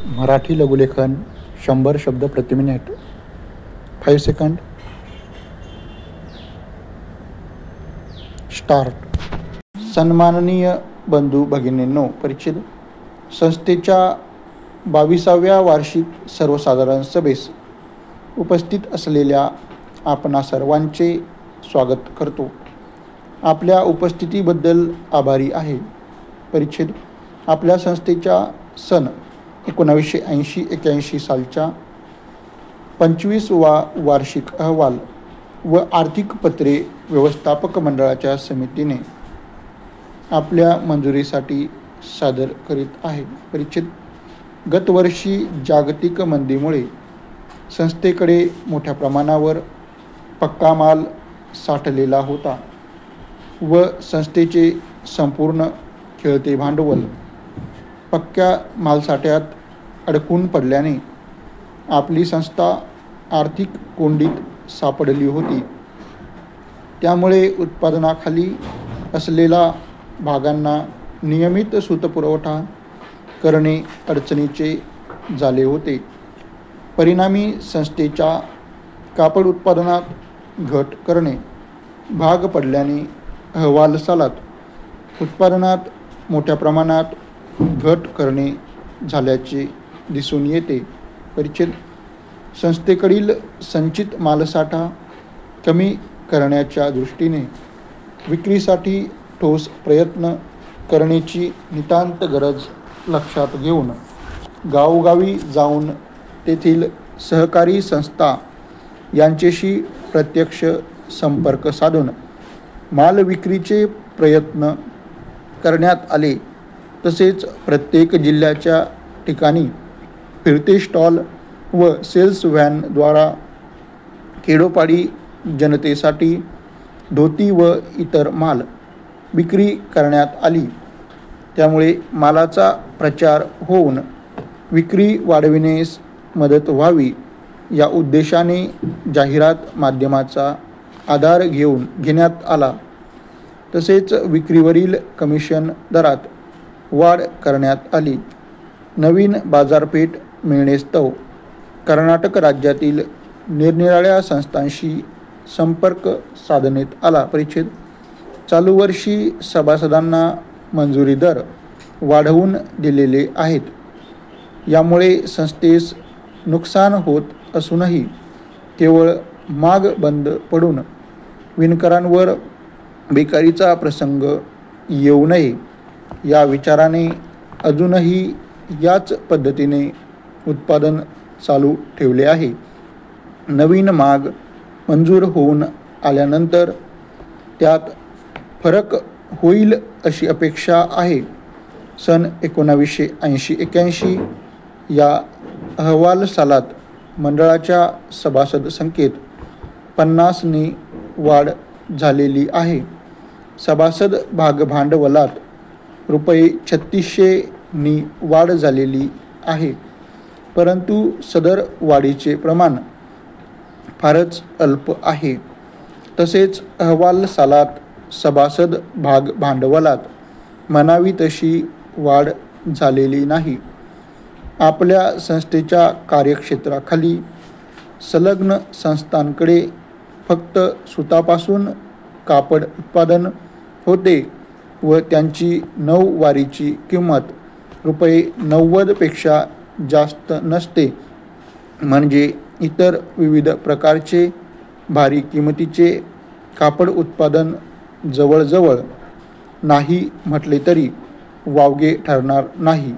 मराठी लघुलेखन 100 शब्द प्रति minute. 5 second. Start. सन्माननीय बंधू भगिनींनो, परिचित संस्थेच्या 22व्या वार्षिक सर्वसाधारण सभेस उपस्थित असलेल्या आपणा सर्वांचे स्वागत करतो. आपल्या उपस्थितीबद्दल आभारी आहे. परिच्छेद. आपल्या संस्थेच्या सन 1980-81 सालच्या 25वा वार्षिक अहवाल व आर्थिक पत्रे व्यवस्थापक मंडळाच्या समितीने आपल्या मंजुरीसाठी सादर करीत आहे. परिच्छेद. गतवर्षी जागतिक मंदीमुळे संस्थेकडे मोठ्या प्रमाणावर पक्का माल साठलेला होता व संस्थेचे संपूर्ण खेळते भांडवल पक्क्या मालसाठ्यात अडकून पडल्याने आपली संस्था आर्थिक कोंडीत सापडली होती. त्यामुळे उत्पादनाखाली असलेल्या भागांना नियमित सूतपुरवठा करणे अडचणीचे झाले होते. परिणामी संस्थेच्या कापड उत्पादनात घट करणे भाग पडल्याने अहवाल सालात उत्पादनात मोठ्या प्रमाणात घट करणे झाल्याचे दिसून येते. परिच्छेद. संस्थेकडील संचित मालसाठा कमी करण्याच्या दृष्टीने विक्रीसाठी ठोस प्रयत्न करण्याची नितांत गरज लक्षात घेऊन गावोगावी जाऊन तेथील सहकारी संस्था यांच्याशी प्रत्यक्ष संपर्क साधून माल विक्रीचे प्रयत्न करण्यात आले. तसेच प्रत्येक जिल्ह्याच्या ठिकाणी फिरते स्टॉल व सेल्स व्हॅनद्वारा खेडोपाडी जनतेसाठी धोती व इतर माल विक्री करण्यात आली. त्यामुळे मालाचा प्रचार होऊन विक्री वाढविण्यास मदत व्हावी या उद्देशाने जाहिरात माध्यमाचा आधार घेण्यात आला. तसेच विक्रीवरील कमिशन दरात वाढ करण्यात आली. नवीन बाजारपेठ मिळणेस्तव कर्नाटक राज्यातील निरनिराळ्या संस्थांशी संपर्क साधण्यात आला. परिच्छेद. चालू वर्षी सभासदांना मंजुरी दर वाढवून दिलेले आहेत. यामुळे संस्थेस नुकसान होत असूनही केवळ माग बंद पडून विणकरांवर बेकारीचा प्रसंग येऊ नये या विचाराने अजूनही याच पद्धतीने उत्पादन चालू ठेवले आहे. नवीन माग मंजूर होऊन आल्यानंतर त्यात फरक होईल अशी अपेक्षा आहे. सन 1980-81 या अहवाल सालात मंडळाच्या सभासद संख्येत 50 वाढ झालेली आहे. सभासद भाग भांडवलात ₹3600 वाढ झालेली आहे. परंतु सदर वाढीचे प्रमाण फारच अल्प आहे. तसेच अहवाल सालात सभासद भाग भांडवलात म्हणावी तशी वाढ झालेली नाही. आपल्या संस्थेच्या कार्यक्षेत्राखाली संलग्न संस्थांकडे फक्त सुतापासून कापड उत्पादन होते व त्यांची 9 वारीची किंमत ₹90 पेक्षा जास्त नसते. म्हणजे इतर विविध प्रकारचे भारी किमतीचे कापड उत्पादन जवळजवळ नाही म्हटले तरी वावगे ठरणार नाही.